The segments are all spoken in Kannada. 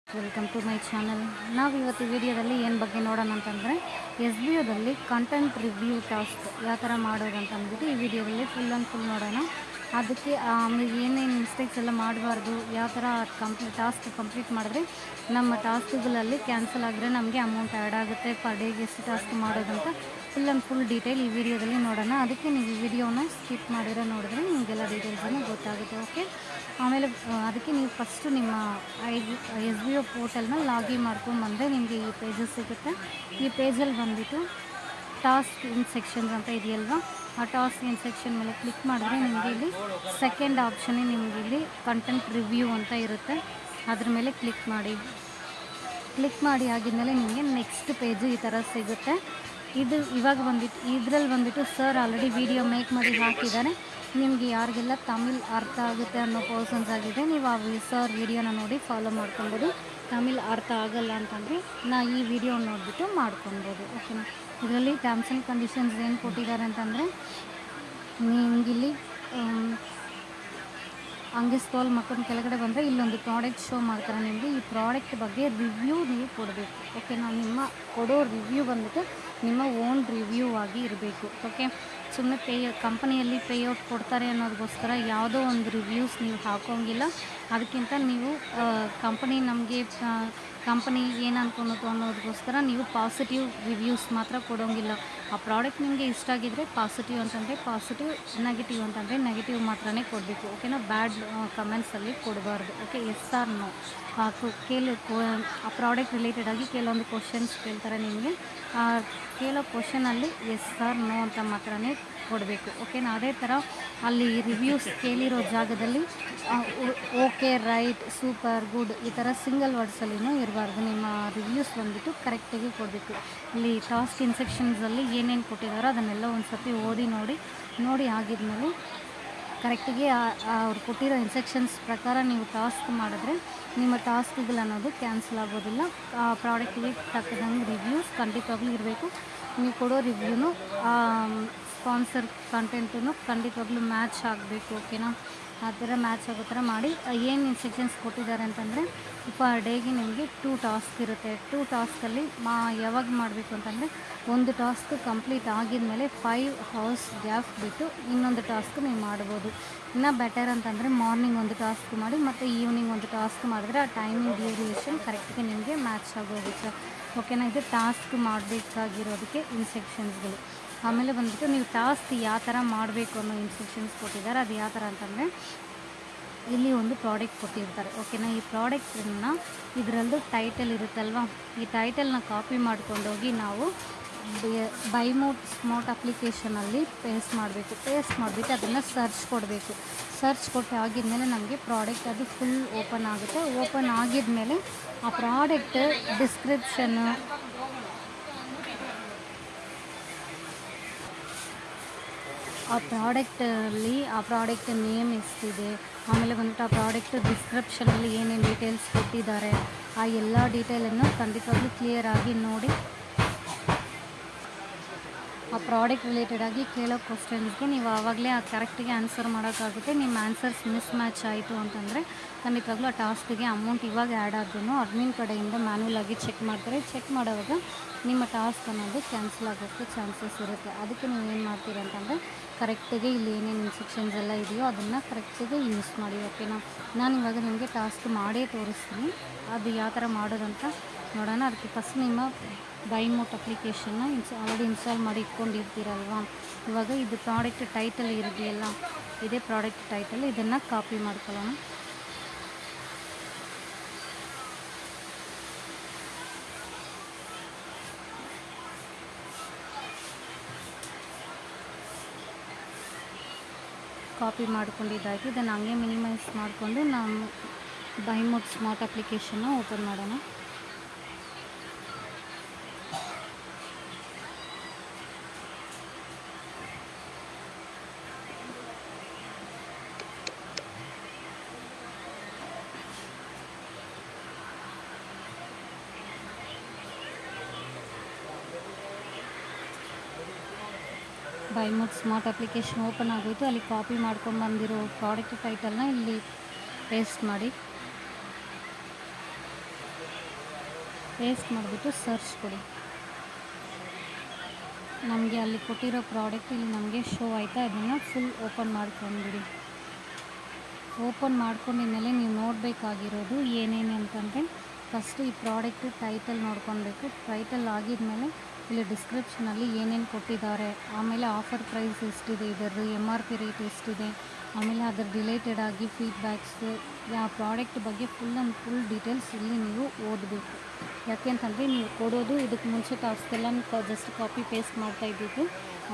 Welcome to my channel. ನಾವು ಇವತ್ತು ವಿಡಿಯೋದಲ್ಲಿ ಏನು ಬಗ್ಗೆ ನೋಡೋಣ ಅಂತಂದರೆ ಎಸ್ ಬಿ ಒದಲ್ಲಿ ಕಂಟೆಂಟ್ ರಿವ್ಯೂ ಟಾಸ್ಕ್ ಯಾವ ಥರ ಮಾಡೋದು ಅಂತ ಅಂದ್ಬಿಟ್ಟು ಈ ವಿಡಿಯೋದಲ್ಲಿ ಫುಲ್ ಆ್ಯಂಡ್ ಫುಲ್ ನೋಡೋಣ. ಅದಕ್ಕೆ ಏನೇನು ಮಿಸ್ಟೇಕ್ಸ್ ಎಲ್ಲ ಮಾಡಬಾರ್ದು, ಯಾವ ಥರ ಟಾಸ್ಕ್ ಕಂಪ್ಲೀಟ್ ಮಾಡಿದ್ರೆ ನಮ್ಮ ಟಾಸ್ಕ್ಗಳಲ್ಲಿ ಕ್ಯಾನ್ಸಲ್ ಆದರೆ ನಮಗೆ ಅಮೌಂಟ್ ಆ್ಯಡ್ ಆಗುತ್ತೆ, ಪರ್ ಡೇಗೆ ಎಷ್ಟು ಟಾಸ್ಕ್ ಮಾಡೋದಂತ ಫುಲ್ ಆ್ಯಂಡ್ ಫುಲ್ ಡೀಟೇಲ್ ಈ ವಿಡಿಯೋದಲ್ಲಿ ನೋಡೋಣ. ಅದಕ್ಕೆ ನೀವು ಈ ವಿಡಿಯೋನ ಸ್ಕಿಪ್ ಮಾಡಿರೋ ನೋಡಿದ್ರೆ ನಿಮಗೆಲ್ಲ ಡೀಟೇಲ್ಸನ್ನು ಗೊತ್ತಾಗುತ್ತೆ. ಓಕೆ, ಆಮೇಲೆ ಅದಕ್ಕೆ ನೀವು ಫಸ್ಟು ನಿಮ್ಮ ಎಸ್ ಬಿ ಒ ಪೋರ್ಟಲ್ನ ಲಾಗಿನ್ ಮಾಡ್ಕೊಂಡು ಬಂದರೆ ನಿಮಗೆ ಈ ಪೇಜಸ್ ಸಿಗುತ್ತೆ. ಈ ಪೇಜಲ್ಲಿ ಬಂದುಬಿಟ್ಟು ಟಾಸ್ಕ್ ಇನ್ ಸೆಕ್ಷನ್ಸ್ ಅಂತ ಇದೆಯಲ್ವ, ಆ ಟಾಸ್ಕ್ ಇನ್ ಸೆಕ್ಷನ್ ಮೇಲೆ ಕ್ಲಿಕ್ ಮಾಡಿದ್ರೆ ನಿಮಗೆ ಇಲ್ಲಿ ಸೆಕೆಂಡ್ ಆಪ್ಷನ್ನೇ ನಿಮಗೆ ಇಲ್ಲಿ ಕಂಟೆಂಟ್ ರಿವ್ಯೂ ಅಂತ ಇರುತ್ತೆ. ಅದ್ರ ಮೇಲೆ ಕ್ಲಿಕ್ ಮಾಡಿ ಆಗಿದ್ಮೇಲೆ ನಿಮಗೆ ನೆಕ್ಸ್ಟ್ ಪೇಜು ಈ ಥರ ಸಿಗುತ್ತೆ. ಇದು ಇವಾಗ ಇದರಲ್ಲಿ ಬಂದುಬಿಟ್ಟು ಸರ್ ಆಲ್ರೆಡಿ ವಿಡಿಯೋ ಮೇಕ್ ಮಾಡಿ ಹಾಕಿದ್ದಾರೆ. ನಿಮಗೆ ಯಾರಿಗೆಲ್ಲ ತಮಿಳ್ ಅರ್ಥ ಆಗುತ್ತೆ ಅನ್ನೋ ಪರ್ಸನ್ಸ್ ಆಗಿದೆ, ನೀವು ಆ ಸರ್ ವಿಡಿಯೋನ ನೋಡಿ ಫಾಲೋ ಮಾಡ್ಕೊಬೋದು. ತಮಿಳ್ ಅರ್ಥ ಆಗಲ್ಲ ಅಂತಂದರೆ ಈ ವಿಡಿಯೋ ನೋಡಿಬಿಟ್ಟು ಮಾಡ್ಕೊಬೋದು. ಓಕೆನಾ. ಇದರಲ್ಲಿ ಟರ್ಮ್ಸ್ ಆ್ಯಂಡ್ ಕಂಡೀಷನ್ಸ್ ಏನು ಕೊಟ್ಟಿದ್ದಾರೆ ಅಂತಂದರೆ ನಿಮಗಿಲ್ಲಿ ಹಂಗೆ ಸ್ಕ್ರೋಲ್ ಮಾಡ್ಕೊಂಡು ಕೆಳಗಡೆ ಬಂದರೆ ಇಲ್ಲೊಂದು ಪ್ರಾಡಕ್ಟ್ ಶೋ ಮಾಡ್ತಾರೆ. ನಿಮಗೆ ಈ ಪ್ರಾಡಕ್ಟ್ ಬಗ್ಗೆ ರಿವ್ಯೂ ನೀವು ಕೊಡಬೇಕು. ಓಕೆನಾ. ನಿಮ್ಮ ಕೊಡೋ ರಿವ್ಯೂ ಬಂದುಬಿಟ್ಟು ನಿಮ್ಮ ಓನ್ ರಿವ್ಯೂ ಆಗಿ ಇರಬೇಕು. ಓಕೆ, ಸುಮ್ಮನೆ ಕಂಪನಿಯಲ್ಲಿ ಪೇಔಟ್ ಕೊಡ್ತಾರೆ ಅನ್ನೋದಕ್ಕೋಸ್ಕರ ಯಾವುದೋ ಒಂದು ರಿವ್ಯೂಸ್ ನೀವು ಹಾಕೋಂಗಿಲ್ಲ. ಅದಕ್ಕಿಂತ ನೀವು ಕಂಪನಿ ಏನು ಅಂದ್ಕೊಳೋದು ಅನ್ನೋದಕ್ಕೋಸ್ಕರ ನೀವು ಪಾಸಿಟಿವ್ ರಿವ್ಯೂಸ್ ಮಾತ್ರ ಕೊಡೋಂಗಿಲ್ಲ. ಆ ಪ್ರಾಡಕ್ಟ್ ನಿಮಗೆ ಇಷ್ಟ ಆಗಿದ್ದರೆ ಪಾಸಿಟಿವ್ ಅಂತಂದರೆ ಪಾಸಿಟಿವ್, ನೆಗೆಟಿವ್ ಅಂತಂದರೆ ನೆಗೆಟಿವ್ ಮಾತ್ರನೇ ಕೊಡಬೇಕು. ಓಕೆನಾ. ಬ್ಯಾಡ್ ಕಮೆಂಟ್ಸಲ್ಲಿ ಕೊಡಬಾರ್ದು. ಓಕೆ, ಎಸ್ ಆರ್ ನೋ ಆ ಪ್ರಾಡಕ್ಟ್ ರಿಲೇಟೆಡಾಗಿ ಕೆಲವೊಂದು ಕ್ವಶನ್ಸ್ ಕೇಳ್ತಾರೆ. ನಿಮಗೆ ಕೇಳೋ ಕ್ವಶನಲ್ಲಿ ಎಸ್ ಆರ್ ನೋ ಅಂತ ಮಾತ್ರನೇ ಕೊಡಬೇಕು. ಓಕೆನಾ. ಅದೇ ಥರ ಅಲ್ಲಿ ರಿವ್ಯೂಸ್ ಕೇಳಿರೋ ಜಾಗದಲ್ಲಿ ಓಕೆ, ರೈಟ್, ಸೂಪರ್, ಗುಡ್ ಈ ಥರ ಸಿಂಗಲ್ ವರ್ಡ್ಸಲ್ಲಿನೂ ಇರಬಾರ್ದು. ನಿಮ್ಮ ರಿವ್ಯೂಸ್ ಬಂದುಬಿಟ್ಟು ಕರೆಕ್ಟಾಗಿ ಕೊಡಬೇಕು. ಇಲ್ಲಿ ಟಾಸ್ಕ್ ಇನ್ಸ್ಟ್ರಕ್ಷನ್ಸಲ್ಲಿ ಏನೇನು ಕೊಟ್ಟಿದ್ದಾರೋ ಅದನ್ನೆಲ್ಲ ಒಂದು ಸರ್ತಿ ನೋಡಿ ಆಗಿದ್ಮೇಲೆ ಕರೆಕ್ಟಿಗೆ ಅವ್ರು ಕೊಟ್ಟಿರೋ ಇನ್ಸ್ಟ್ರಕ್ಷನ್ಸ್ ಪ್ರಕಾರ ನೀವು ಟಾಸ್ಕ್ ಮಾಡಿದ್ರೆ ನಿಮ್ಮ ಟಾಸ್ಕ್ಗಳು ಅನ್ನೋದು ಕ್ಯಾನ್ಸಲ್ ಆಗೋದಿಲ್ಲ. ಆ ಪ್ರಾಡಕ್ಟಿಗೆ ತಕ್ಕದಂಗೆ ರಿವ್ಯೂಸ್ ಖಂಡಿತವಾಗ್ಲೂ ಇರಬೇಕು. ನೀವು ಕೊಡೋ ರಿವ್ಯೂನು ಸ್ಪಾನ್ಸರ್ ಕಂಟೆಂಟೂ ಖಂಡಿತವಾಗ್ಲೂ ಮ್ಯಾಚ್ ಆಗಬೇಕು. ಓಕೆನಾ. ಆ ಥರ ಮ್ಯಾಚ್ ಆಗೋ ಥರ ಮಾಡಿ ಏನು ಇನ್ಸ್ಟ್ರಕ್ಷನ್ಸ್ ಕೊಟ್ಟಿದ್ದಾರೆ ಅಂತಂದರೆ ಪರ್ ಡೇಗೆ ನಿಮಗೆ 2 ಟಾಸ್ಕ್ ಇರುತ್ತೆ. 2 ಟಾಸ್ಕಲ್ಲಿ ಯಾವಾಗ ಮಾಡಬೇಕು ಅಂತಂದರೆ ಒಂದು ಟಾಸ್ಕ್ ಕಂಪ್ಲೀಟ್ ಆಗಿದ್ಮೇಲೆ 5 hours ಗ್ಯಾಪ್ ಬಿಟ್ಟು ಇನ್ನೊಂದು ಟಾಸ್ಕ್ ನೀವು ಮಾಡ್ಬೋದು. ಇನ್ನು ಬೆಟರ್ ಅಂತಂದರೆ ಮಾರ್ನಿಂಗ್ ಒಂದು ಟಾಸ್ಕ್ ಮಾಡಿ ಮತ್ತು ಈವ್ನಿಂಗ್ ಒಂದು ಟಾಸ್ಕ್ ಮಾಡಿದ್ರೆ ಆ ಟೈಮಿಂಗ್ ಡ್ಯೂರೇಷನ್ ಕರೆಕ್ಟಾಗಿ ನಿಮಗೆ ಮ್ಯಾಚ್ ಆಗೋಗುತ್ತೆ. ಓಕೆನಾ. ಇದು ಟಾಸ್ಕ್ ಮಾಡಬೇಕಾಗಿರೋದಕ್ಕೆ ಇನ್ಸ್ಟ್ರಕ್ಷನ್ಸ್ಗಳು. ಆಮೇಲೆ ಬಂದುಬಿಟ್ಟು ನೀವು ಟಾಸ್ಕ್ ಯಾವ ಥರ ಮಾಡಬೇಕು ಅನ್ನೋ ಇನ್ಸ್ಟ್ರಕ್ಷನ್ಸ್ ಕೊಟ್ಟಿದ್ದಾರೆ. ಅದು ಯಾವ ಥರ ಅಂತಂದರೆ ಇಲ್ಲಿ ಒಂದು ಪ್ರಾಡಕ್ಟ್ ಕೊಟ್ಟಿರ್ತಾರೆ. ಓಕೆನಾ. ಈ ಪ್ರಾಡಕ್ಟನ್ನು ಇದರಲ್ಲೂ ಟೈಟಲ್ ಇರುತ್ತಲ್ವ, ಈ ಟೈಟಲ್ನ ಕಾಪಿ ಮಾಡ್ಕೊಂಡೋಗಿ ನಾವು ಬೈ ಸ್ಮಾರ್ಟ್ ಅಪ್ಲಿಕೇಶನಲ್ಲಿ ಪೇಸ್ಟ್ ಮಾಡಿಬಿಟ್ಟು ಅದನ್ನು ಸರ್ಚ್ ಕೊಡಬೇಕು. ಸರ್ಚ್ ಕೊಟ್ಟು ಆಗಿದ್ಮೇಲೆ ನಮಗೆ ಪ್ರಾಡಕ್ಟ್ ಅದು ಫುಲ್ ಓಪನ್ ಆಗುತ್ತೆ. ಓಪನ್ ಆಗಿದ್ಮೇಲೆ ಆ ಪ್ರಾಡಕ್ಟ್ ಡಿಸ್ಕ್ರಿಪ್ಷನ್ನು, ಆ ಪ್ರಾಡಕ್ಟ್ ನೇಮ್ ಎಷ್ಟಿದೆ, ಆಮೇಲೆ ಬಂದ್ಬಿಟ್ಟು ಆ ಪ್ರಾಡಕ್ಟ್ ಡಿಸ್ಕ್ರಿಪ್ಷನಲ್ಲಿ ಏನೇನು ಡೀಟೇಲ್ಸ್ ಕೊಟ್ಟಿದ್ದಾರೆ ಆ ಎಲ್ಲ ಡೀಟೇಲನ್ನು ಖಂಡಿತವಾಗ್ಲೂ ಕ್ಲಿಯರಾಗಿ ನೋಡಿ ಆ ಪ್ರಾಡಕ್ಟ್ ರಿಲೇಟೆಡಾಗಿ ಕೇಳೋ ಕ್ವಶನ್ಸ್ಗೆ ನೀವು ಆವಾಗಲೇ ಕರೆಕ್ಟಿಗೆ ಆನ್ಸರ್ ಮಾಡೋಕ್ಕಾಗುತ್ತೆ. ನಿಮ್ಮ ಆನ್ಸರ್ಸ್ ಮಿಸ್ ಮ್ಯಾಚ್ ಆಯಿತು ಅಂತಂದರೆ ಖಂಡಿತವಾಗ್ಲೂ ಆ ಟಾಸ್ಕಿಗೆ ಅಮೌಂಟ್ ಇವಾಗ ಆ್ಯಡ್ ಆದ್ರೂ ಅಡ್ಮಿನ್ ಕಡೆಯಿಂದ ಮ್ಯಾನ್ಯಲಾಗಿ ಚೆಕ್ ಮಾಡ್ತಾರೆ. ಚೆಕ್ ಮಾಡೋವಾಗ ನಿಮ್ಮ ಟಾಸ್ಕ್ ಅನ್ನೋದು ಕ್ಯಾನ್ಸಲ್ ಆಗೋಕ್ಕೆ ಚಾನ್ಸಸ್ ಇರುತ್ತೆ. ಅದಕ್ಕೆ ನೀವು ಏನು ಮಾಡ್ತೀರಿ ಅಂತಂದರೆ ಕರೆಕ್ಟಿಗೆ ಇಲ್ಲಿ ಏನೇನು ಇನ್ಸ್ಟ್ರಕ್ಷನ್ಸ್ ಎಲ್ಲ ಇದೆಯೋ ಅದನ್ನು ಕರೆಕ್ಟಿಗೆ ಯೂಸ್ ಮಾಡಿ. ಓಕೆನಾ. ನಾನು ಇವಾಗ ನಿಮಗೆ ಟಾಸ್ಕ್ ಮಾಡೇ ತೋರಿಸ್ತೀನಿ. ಅದು ಯಾವ ಥರ ಮಾಡೋದಂತ ನೋಡೋಣ. ಅದಕ್ಕೆ ಫಸ್ಟ್ ನಿಮ್ಮ ಬೈಮೋಟ್ ಅಪ್ಲಿಕೇಶನ್ನ ಆಲ್ರೆಡಿ ಇನ್ಸ್ಟಾಲ್ ಮಾಡಿ ಇಟ್ಕೊಂಡಿರ್ತೀರಲ್ವ. ಇವಾಗ ಇದು ಪ್ರಾಡಕ್ಟ್ ಟೈಟಲ್ ಇರಲಿಲ್ಲ, ಇದೇ ಪ್ರಾಡಕ್ಟ್ ಟೈಟಲ್, ಇದನ್ನು ಕಾಪಿ ಮಾಡ್ಕೊಳ್ಳೋಣ. ಕಾಪಿ ಮಾಡ್ಕೊಂಡಿದ್ದಾಯಿತು. ಇದನ್ನು ಹಂಗೆ ಮಿನಿಮೈಸ್ ಮಾಡಿಕೊಂಡು ನಾವು ಬೈಮೋಟ್ ಸ್ಮಾರ್ಟ್ ಅಪ್ಲಿಕೇಶನ್ನ ಓಪನ್ ಮಾಡೋಣ. ಬೈಮೋಟ್ ಸ್ಮಾರ್ಟ್ ಅಪ್ಲಿಕೇಶನ್ ಓಪನ್ ಆಗೋಯಿತು. ಅಲ್ಲಿ ಕಾಪಿ ಮಾಡ್ಕೊಂಡು ಬಂದಿರೋ ಪ್ರಾಡಕ್ಟ್ ಟೈಟಲ್ನ ಇಲ್ಲಿ ಪೇಸ್ಟ್ ಮಾಡಿ ಪೇಸ್ಟ್ ಮಾಡಿಬಿಟ್ಟು ಸರ್ಚ್ ಕೊಡಿ. ನಮಗೆ ಅಲ್ಲಿ ಕೊಟ್ಟಿರೋ ಪ್ರಾಡಕ್ಟ್ ಇಲ್ಲಿ ನಮಗೆ ಶೋ ಆಯಿತಾ, ಇದನ್ನು ಫುಲ್ ಓಪನ್ ಮಾಡ್ಕೊಂಡ್ಬಿಡಿ. ಓಪನ್ ಮಾಡ್ಕೊಂಡಿದ್ಮೇಲೆ ನೀವು ನೋಡಬೇಕಾಗಿರೋದು ಏನೇನು ಅಂತಂದರೆ, ಫಸ್ಟು ಈ ಪ್ರಾಡಕ್ಟ್ ಟೈಟಲ್ ನೋಡ್ಕೊಳ್ಬೇಕು. ಟೈಟಲ್ ಆಗಿದ್ಮೇಲೆ ಇಲ್ಲಿ ಡಿಸ್ಕ್ರಿಪ್ಷನಲ್ಲಿ ಏನೇನು ಕೊಟ್ಟಿದ್ದಾರೆ, ಆಮೇಲೆ ಆಫರ್ ಪ್ರೈಸ್ ಎಷ್ಟಿದೆ, ಇದರದ್ದು MRP ರೇಟ್ ಎಷ್ಟಿದೆ, ಆಮೇಲೆ ಅದರ ರಿಲೇಟೆಡ್ ಆಗಿ ಫೀಡ್ಬ್ಯಾಕ್ಸು, ಯಾವ ಪ್ರಾಡಕ್ಟ್ ಬಗ್ಗೆ ಫುಲ್ ಡೀಟೇಲ್ಸ್ ಇಲ್ಲಿ ನೀವು ಓದಬೇಕು. ಯಾಕೆ ಅಂತಂದರೆ ನೀವು ಕೊಡೋದು ಇದಕ್ಕೆ ಮುಂಚೆ ಟಾಸ್ಕೆಲ್ಲ ಜಸ್ಟ್ ಕಾಪಿ ಪೇಸ್ಟ್ ಮಾಡ್ತಾ ಇದ್ದಿದ್ದು,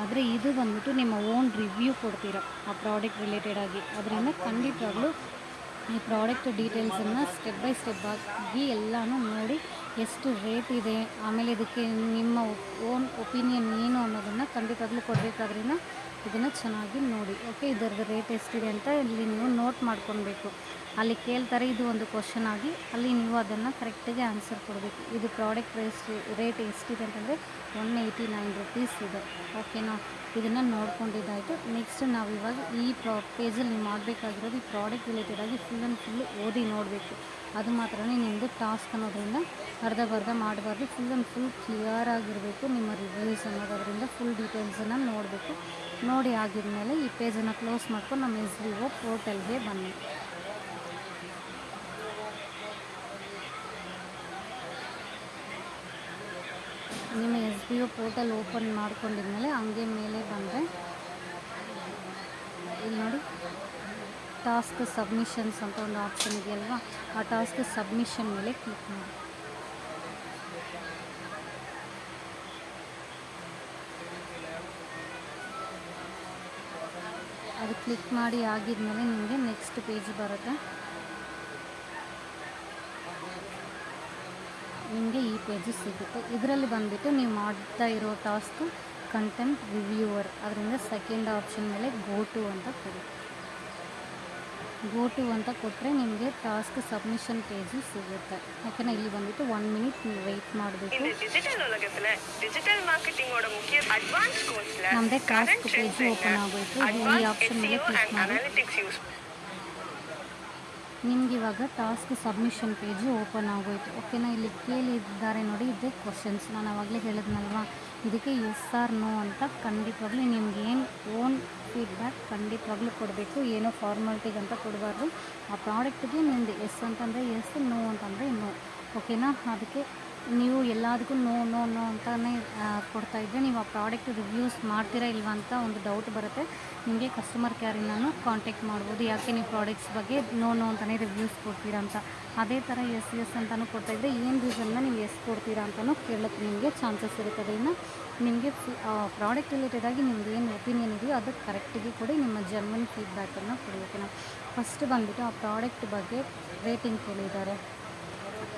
ಆದರೆ ಇದು ಬಂದ್ಬಿಟ್ಟು ನಿಮ್ಮ ಓನ್ ರಿವ್ಯೂ ಕೊಡ್ತೀರ ಆ ಪ್ರಾಡಕ್ಟ್ ರಿಲೇಟೆಡ್ ಆಗಿ. ಅದರಿಂದ ಖಂಡಿತವಾಗ್ಲೂ ಈ ಪ್ರಾಡಕ್ಟ್ ಡೀಟೇಲ್ಸನ್ನು ಸ್ಟೆಪ್ ಬೈ ಸ್ಟೆಪ್ ಆಗಿ ಎಲ್ಲನೂ ನೋಡಿ ಎಷ್ಟು ರೇಟ್ ಇದೆ, ಆಮೇಲೆ ಇದಕ್ಕೆ ನಿಮ್ಮ ಓನ್ ಒಪಿನಿಯನ್ ಏನು ಅನ್ನೋದನ್ನು ಖಂಡಿತವಾಗ್ಲೂ ಕೊಡಬೇಕಾದ್ರಿಂದ ಇದನ್ನು ಚೆನ್ನಾಗಿ ನೋಡಿ. ಓಕೆ, ಇದರದ್ದು ರೇಟ್ ಎಷ್ಟಿದೆ ಅಂತ ಇಲ್ಲಿ ನೀವು ನೋಟ್ ಮಾಡ್ಕೊಳ್ಬೇಕು. ಅಲ್ಲಿ ಕೇಳ್ತಾರೆ, ಇದು ಒಂದು ಕ್ವಶನ್ ಆಗಿ ಅಲ್ಲಿ ನೀವು ಅದನ್ನು ಕರೆಕ್ಟಾಗಿ ಆನ್ಸರ್ ಕೊಡಬೇಕು. ಇದು ಪ್ರಾಡಕ್ಟ್ ರೇಟ್ ಎಷ್ಟಿದೆ ಅಂತಂದರೆ 189 ರುಪೀಸ್ ಇದೆ. ಓಕೆನಾ, ಇದನ್ನು ನೋಡ್ಕೊಂಡಿದ್ದಾಯಿತು. ನೆಕ್ಸ್ಟ್ ನಾವು ಇವಾಗ ಈ ಪೇಜಲ್ಲಿ ನೀವು ಮಾಡಬೇಕಾಗಿರೋದು ಈ ಪ್ರಾಡಕ್ಟ್ ರಿಲೇಟೆಡ್ ಆಗಿ ಫುಲ್ ಓದಿ ನೋಡಬೇಕು. ಅದು ಮಾತ್ರನೇ ನಿಮ್ಮದು ಟಾಸ್ಕ್ ಅನ್ನೋದ್ರಿಂದ ಅರ್ಧ ಮಾಡಬಾರ್ದು, ಫುಲ್ ಕ್ಲಿಯರ್ ಆಗಿರಬೇಕು ನಿಮ್ಮ ರಿವ್ಯೂಸ್ ಅನ್ನೋದರಿಂದ ಫುಲ್ ಡೀಟೇಲ್ಸನ್ನು ನೋಡಬೇಕು. ನೋಡಿ ಆಗಿದ್ಮೇಲೆ ಈ ಪೇಜನ್ನು ಕ್ಲೋಸ್ ಮಾಡ್ಕೊಂಡು ನಮ್ಮ SBO ಪೋರ್ಟಲ್ಗೆ ಬನ್ನಿ. ನಿಮ್ಮ SBO ಪೋರ್ಟಲ್ ಓಪನ್ ಮಾಡ್ಕೊಂಡಿದ್ಮೇಲೆ ಹಂಗೆ ಮೇಲೆ ಬಂದರೆ ಇಲ್ಲಿ ನೋಡಿ ಟಾಸ್ಕ್ ಸಬ್ಮಿಷನ್ಸ್ ಅಂತ ಒಂದು ಆಪ್ಷನ್ ಇದೆಯಲ್ವಾ, ಆ ಟಾಸ್ಕ್ ಸಬ್ಮಿಷನ್ ಮೇಲೆ ಕ್ಲಿಕ್ ಮಾಡಿ. ಅದು ಕ್ಲಿಕ್ ಮಾಡಿ ಆಗಿದ್ಮೇಲೆ ನಿಮಗೆ ನೆಕ್ಸ್ಟ್ ಪೇಜ್ ಬರುತ್ತೆ. ನಿಮಗೆ ಈ ಪೇಜು ಸಿಗುತ್ತೆ. ಇದರಲ್ಲಿ ಬಂದುಬಿಟ್ಟು ನೀವು ಮಾಡ್ತಾ ಇರೋ ಟಾಸ್ಕ್ ಕಂಟೆಂಟ್ ರಿವ್ಯೂವರ್, ಅದರಿಂದ ಸೆಕೆಂಡ್ ಆಪ್ಷನ್ ಮೇಲೆ ಗೋ ಟು ಅಂತ ಕೊಡಿ. ಗೋ ಟು ಅಂತ ಕೊಟ್ಟರೆ ನಿಮಗೆ ಟಾಸ್ಕ್ ಸಬ್ಮಿಷನ್ ಪೇಜು ಸಿಗುತ್ತೆ. ಓಕೆನಾ, ಇಲ್ಲಿ ಬಂದುಬಿಟ್ಟು 1 ಮಿನಿಟ್ ನೀವು ವೆಯ್ಟ್ ಮಾಡಬೇಕು. ನಮ್ಮದೇ ಟಾಸ್ಕ್ ಪೇಜು ಓಪನ್ ಆಗೋಯಿತು. ಈ ಆಪ್ಷನ್ ಮೇಲೆ ಕ್ಲಿಕ್ ಮಾಡಿ. ನಿಮ್ಗೆ ಇವಾಗ ಟಾಸ್ಕ್ ಸಬ್ಮಿಷನ್ ಪೇಜು ಓಪನ್ ಆಗೋಯಿತು. ಓಕೆನಾ, ಇಲ್ಲಿ ಕೇಳಿದ್ದಾರೆ ನೋಡಿ, ಇದೇ ಕ್ವಶನ್ಸ್ ನಾನು ಆವಾಗಲೇ ಹೇಳಿದ್ನಲ್ವ, ಇದಕ್ಕೆ ಎಸ್ ಆರ್ ನೋ ಅಂತ ಖಂಡಿತವಾಗ್ಲೂ ನಿಮ್ಗೆ ಏನು ಓನ್ ಫೀಡ್ಬ್ಯಾಕ್ ಖಂಡಿತವಾಗ್ಲೂ ಕೊಡಬೇಕು. ಏನೋ ಫಾರ್ಮಾಲಿಟಿಗೆ ಅಂತ ಕೊಡಬಾರ್ದು. ಆ ಪ್ರಾಡಕ್ಟ್ಗೆ ನಿಮ್ಮದು ಎಸ್ ಅಂತಂದರೆ ಎಸ್, ನೋ ಅಂತಂದರೆ ನೋ. ಓಕೆನಾ, ಅದಕ್ಕೆ ನೀವು ಎಲ್ಲದಕ್ಕೂ ನೋ ನೋ ನೋ ಅಂತಲೇ ಕೊಡ್ತಾಯಿದ್ರೆ ನೀವು ಆ ಪ್ರಾಡಕ್ಟ್ ರಿವ್ಯೂಸ್ ಮಾಡ್ತೀರಾ ಇಲ್ವಾ ಅಂತ ಒಂದು ಡೌಟ್ ಬರುತ್ತೆ. ನಿಮಗೆ ಕಸ್ಟಮರ್ ಕೇರಿನೂ ಕಾಂಟ್ಯಾಕ್ಟ್ ಮಾಡ್ಬೋದು, ಯಾಕೆ ನೀವು ಪ್ರಾಡಕ್ಟ್ಸ್ ಬಗ್ಗೆ ನೋ ನೋ ಅಂತಲೇ ರಿವ್ಯೂಸ್ ಕೊಡ್ತೀರಾ ಅಂತ. ಅದೇ ಥರ ಎಸ್ ಎಸ್ ಅಂತಲೂ ಕೊಡ್ತಾಯಿದ್ರೆ ಏನು ರೀಸನ್ನ ನೀವು ಎಸ್ ಕೊಡ್ತೀರಾ ಅಂತಲೂ ಕೇಳೋಕ್ಕೆ ನಿಮಗೆ ಚಾನ್ಸಸ್ ಇರುತ್ತೆ. ಅದರಿಂದ ನಿಮಗೆ ಪ್ರಾಡಕ್ಟ್ ರಿಲೇಟೆಡಾಗಿ ನಿಮ್ದು ಏನು ಒಪಿನಿಯನ್ ಇದೆಯೋ ಅದಕ್ಕೆ ಕರೆಕ್ಟಿಗೆ ಕೊಡಿ, ನಿಮ್ಮ ಜೆನ್ಯೂನ್ ಫೀಡ್ಬ್ಯಾಕನ್ನು ಕೊಡಬೇಕು. ನಾವು ಫಸ್ಟ್ ಬಂದುಬಿಟ್ಟು ಆ ಪ್ರಾಡಕ್ಟ್ ಬಗ್ಗೆ ರೇಟಿಂಗ್ ಕೇಳಿದ್ದಾರೆ,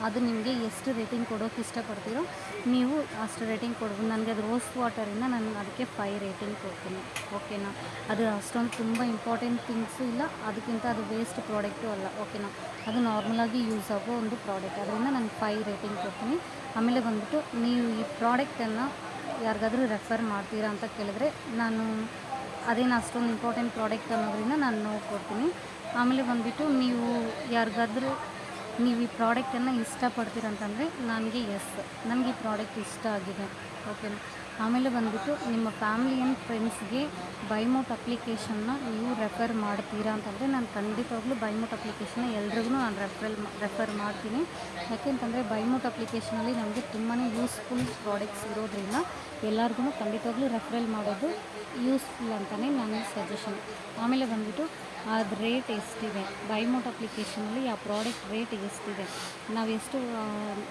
ಅದು ನಿಮಗೆ ಎಷ್ಟು ರೇಟಿಂಗ್ ಕೊಡೋಕ್ಕೆ ಇಷ್ಟಪಡ್ತೀರೋ ನೀವು ಅಷ್ಟು ರೇಟಿಂಗ್ ಕೊಡ್ಬೋದು. ನನಗೆ ಅದು ರೋಸ್ ವಾಟರಿಂದ ನಾನು ಅದಕ್ಕೆ 5 ರೇಟಿಂಗ್ ಕೊಡ್ತೀನಿ. ಓಕೆನಾ, ಅದು ಅಷ್ಟೊಂದು ತುಂಬ ಇಂಪಾರ್ಟೆಂಟ್ ಥಿಂಗ್ಸು ಇಲ್ಲ, ಅದಕ್ಕಿಂತ ಅದು ವೇಸ್ಟ್ ಪ್ರಾಡಕ್ಟು ಅಲ್ಲ. ಓಕೆನಾ, ಅದು ನಾರ್ಮಲಾಗಿ ಯೂಸ್ ಆಗೋ ಒಂದು ಪ್ರಾಡಕ್ಟ್, ಅದರಿಂದ ನಾನು 5 ರೇಟಿಂಗ್ ಕೊಡ್ತೀನಿ. ಆಮೇಲೆ ಬಂದುಬಿಟ್ಟು ನೀವು ಈ ಪ್ರಾಡಕ್ಟನ್ನು ಯಾರಿಗಾದರೂ ರೆಫರ್ ಮಾಡ್ತೀರಾ ಅಂತ ಕೇಳಿದ್ರೆ ನಾನು ಅದೇನು ಅಷ್ಟೊಂದು ಇಂಪಾರ್ಟೆಂಟ್ ಪ್ರಾಡಕ್ಟ್ ಅನ್ನೋದ್ರಿಂದ ನಾನು ನೋ ಕೊಡ್ತೀನಿ. ಆಮೇಲೆ ಬಂದುಬಿಟ್ಟು ನೀವು ಯಾರಿಗಾದರೂ ನೀವು ಈ ಪ್ರಾಡಕ್ಟನ್ನು ಇಷ್ಟಪಡ್ತೀರಂತಂದರೆ ನನಗೆ ಎಸ್, ನನಗೆ ಈ ಪ್ರಾಡಕ್ಟ್ ಇಷ್ಟ ಆಗಿದೆ. ಓಕೆನಾ, ಆಮೇಲೆ ಬಂದುಬಿಟ್ಟು ನಿಮ್ಮ ಫ್ಯಾಮಿಲಿ ಆ್ಯಂಡ್ ಫ್ರೆಂಡ್ಸ್ಗೆ ಬೈಮೋಟ್ ಅಪ್ಲಿಕೇಶನ್ನ ನೀವು ರೆಫರ್ ಮಾಡ್ತೀರಾ ಅಂತಂದರೆ ನಾನು ಖಂಡಿತವಾಗ್ಲೂ ಬೈಮೋಟ್ ಅಪ್ಲಿಕೇಶನ್ನ ಎಲ್ರಿಗೂ ನಾನು ರೆಫರ್ ಮಾಡ್ತೀನಿ. ಯಾಕೆಂತಂದರೆ ಬೈಮೋಟ್ ಅಪ್ಲಿಕೇಶನಲ್ಲಿ ನಮಗೆ ತುಂಬಾ ಯೂಸ್ಫುಲ್ ಪ್ರಾಡಕ್ಟ್ಸ್ ಇರೋದ್ರಿಂದ ಎಲ್ಲರಿಗೂ ಖಂಡಿತವಾಗ್ಲೂ ರೆಫರಲ್ ಮಾಡೋದು ಯೂಸ್ಫುಲ್ ಅಂತಲೇ ನನ್ನ ಸಜೆಷನ್. ಆಮೇಲೆ ಬಂದುಬಿಟ್ಟು ಅದು ರೇಟ್ ಎಷ್ಟಿದೆ, ಬೈಮೋಟ್ ಅಪ್ಲಿಕೇಶನಲ್ಲಿ ಆ ಪ್ರಾಡಕ್ಟ್ ರೇಟ್ ಎಷ್ಟಿದೆ, ನಾವು ಎಷ್ಟು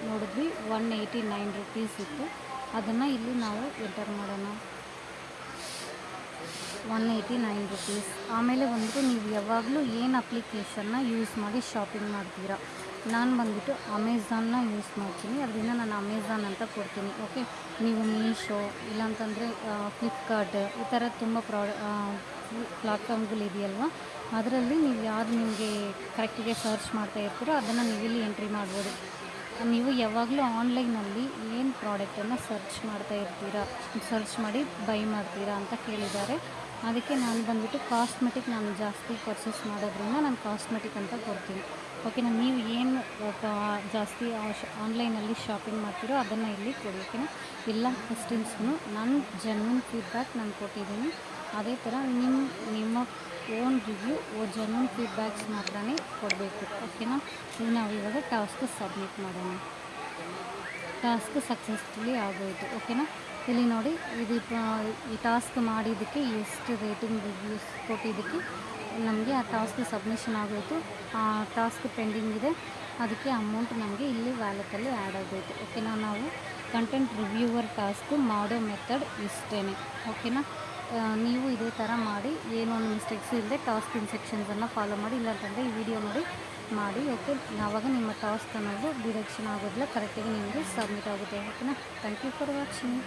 ನೋಡಿದ್ವಿ 189 ರುಪೀಸ್ ಇತ್ತು, ಅದನ್ನು ಇಲ್ಲಿ ನಾವು ಎಂಟರ್ ಮಾಡೋಣ 189 ರುಪೀಸ್. ಆಮೇಲೆ ಬಂದುಬಿಟ್ಟು ನೀವು ಯಾವಾಗಲೂ ಏನು ಅಪ್ಲಿಕೇಶನ್ನ ಯೂಸ್ ಮಾಡಿ ಶಾಪಿಂಗ್ ಮಾಡ್ತೀರಾ, ನಾನು ಬಂದುಬಿಟ್ಟು ಅಮೆಝಾನ್ನ ಯೂಸ್ ಮಾಡ್ತೀನಿ, ಅದರಿಂದ ನಾನು ಅಮೆಝಾನ್ ಅಂತ ಕೊಡ್ತೀನಿ. ಓಕೆ, ನೀವು ಮೀಶೋ ಇಲ್ಲಾಂತಂದರೆ ಫ್ಲಿಪ್ಕಾರ್ಟ್ ಈ ಥರ ತುಂಬ ಪ್ಲಾಟ್ಫಾರ್ಮ್ಗಳಿದೆಯಲ್ವ, ಅದರಲ್ಲಿ ನೀವು ಯಾವುದು ನಿಮಗೆ ಕರೆಕ್ಟಿಗೆ ಸರ್ಚ್ ಮಾಡ್ತಾ ಇರ್ತೀರೋ ಅದನ್ನು ನೀವು ಇಲ್ಲಿ ಎಂಟ್ರಿ ಮಾಡ್ಬೋದು. ನೀವು ಯಾವಾಗಲೂ ಆನ್ಲೈನಲ್ಲಿ ಏನು ಪ್ರಾಡಕ್ಟನ್ನು ಸರ್ಚ್ ಮಾಡ್ತಾ ಇರ್ತೀರಾ, ಸರ್ಚ್ ಮಾಡಿ ಬೈ ಮಾಡ್ತೀರಾ ಅಂತ ಕೇಳಿದ್ದಾರೆ. ಅದಕ್ಕೆ ನಾನು ಬಂದುಬಿಟ್ಟು ಕಾಸ್ಮೆಟಿಕ್ ನಾನು ಜಾಸ್ತಿ ಪರ್ಚೇಸ್ ಮಾಡೋದ್ರಿಂದ ನಾನು ಕಾಸ್ಮೆಟಿಕ್ ಅಂತ ಕೊಡ್ತೀನಿ. ಓಕೆನಾ. ನೀವು ಏನು ಜಾಸ್ತಿ ಆನ್ಲೈನಲ್ಲಿ ಶಾಪಿಂಗ್ ಮಾಡ್ತೀರೋ ಅದನ್ನು ಇಲ್ಲಿ ಕೊಡಿ. ಓಕೆನಾ. ಎಲ್ಲ ಕ್ವಶನ್ಸ್ಗೂ ನಾನು ಜೆನ್ಯೂನ್ ಫೀಡ್ಬ್ಯಾಕ್ ನಾನು ಕೊಟ್ಟಿದ್ದೀನಿ. ಅದೇ ಥರ ನಿಮ್ಮ ಓನ್ ರಿವ್ಯೂ ಜೆನ್ಯೂನ್ ಫೀಡ್ಬ್ಯಾಕ್ಸ್ ಮಾತ್ರನೇ ಕೊಡಬೇಕು. ಓಕೆನಾ. ಈಗ ನಾವು ಇವಾಗ ಟಾಸ್ಕ್ ಸಬ್ಮಿಟ್ ಮಾಡೋಣ. ಟಾಸ್ಕ್ ಸಕ್ಸಸ್ಫುಲಿ ಆಗೋಯಿತು. ಓಕೆನಾ. ಇಲ್ಲಿ ನೋಡಿ, ಈ ಟಾಸ್ಕ್ ಮಾಡಿದ್ದಕ್ಕೆ ಎಷ್ಟು ರೇಟಿಂಗ್ ರಿವ್ಯೂಸ್ ಕೊಟ್ಟಿದ್ದಕ್ಕೆ ನಮಗೆ ಆ ಟಾಸ್ಕ್ ಸಬ್ಮಿಷನ್ ಆಗೋಯಿತು. ಆ ಟಾಸ್ಕ್ ಪೆಂಡಿಂಗ್ ಇದೆ, ಅದಕ್ಕೆ ಅಮೌಂಟ್ ನಮಗೆ ಇಲ್ಲಿ ವ್ಯಾಲೆಟಲ್ಲಿ ಆ್ಯಡ್ ಆಗೋಯಿತು. ಓಕೆನಾ. ನಾವು ಕಂಟೆಂಟ್ ರಿವ್ಯೂವರ್ ಟಾಸ್ಕ್ ಮಾಡೋ ಮೆಥಡ್ ಇಷ್ಟೇ. ಓಕೆನಾ. ನೀವು ಇದೇ ಥರ ಮಾಡಿ, ಏನೊಂದು ಮಿಸ್ಟೇಕ್ಸ್ ಇಲ್ಲದೆ ಟಾಸ್ಕ್ ಇನ್ಸ್ಟ್ರಕ್ಷನ್ಸನ್ನು ಫಾಲೋ ಮಾಡಿ, ಇಲ್ಲಾಂತಂದರೆ ಈ ವಿಡಿಯೋ ನೋಡಿ ಮಾಡಿ. ಓಕೆ. ಆವಾಗ ನಿಮ್ಮ ಟಾಸ್ಕ್ ಅನ್ನೋದು ಡಿಡಕ್ಷನ್ ಆಗೋದಿಲ್ಲ, ಕರೆಕ್ಟಾಗಿ ನಿಮಗೆ ಸಬ್ಮಿಟ್ ಆಗುತ್ತೆ. ಓಕೆನಾ. Thank you for watching.